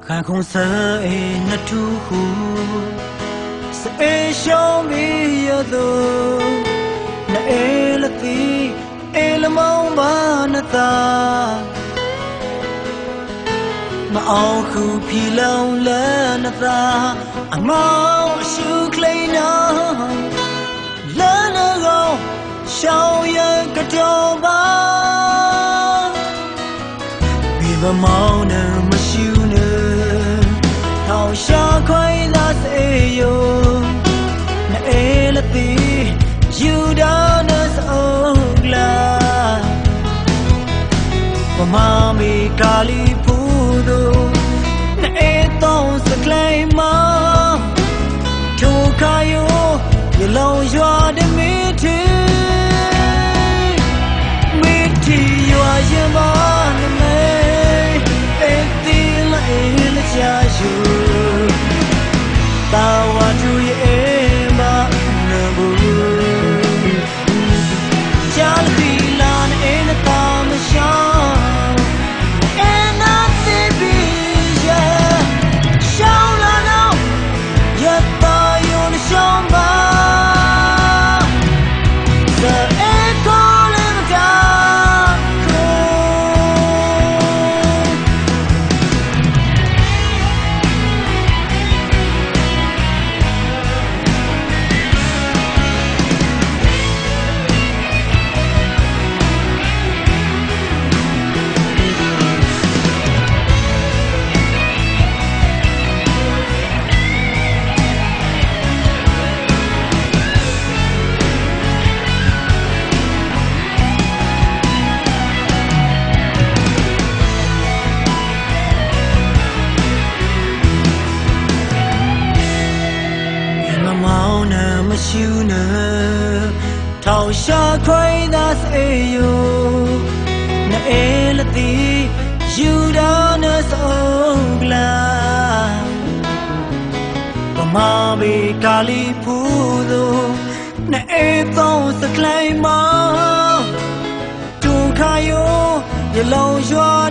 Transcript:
看空色那土湖，是爱笑没有多，那爱了地，爱了梦吧那大，那熬苦皮老了那大，阿毛手kle那，了那个小人个头吧，比我毛那么修呢。好像快乐死哟，那爱了的，有到那是欧啦。我妈咪咖喱葡萄，那爱当是klein嘛，就看哟，也老远的媒体，媒体有啊什么那没，爱的了爱了加油。Tawa cuy ema nabu Jal filan en tamasha En atibi ya Shao la nao Yatta yun shamba Sa eko limta Siêu nở thao xa khoai đã sẽ yêu na e là tí yêu đã nở sâu la và mà bị kali phu do na e tao sẽ claim mà tu khai yo ye lâu cho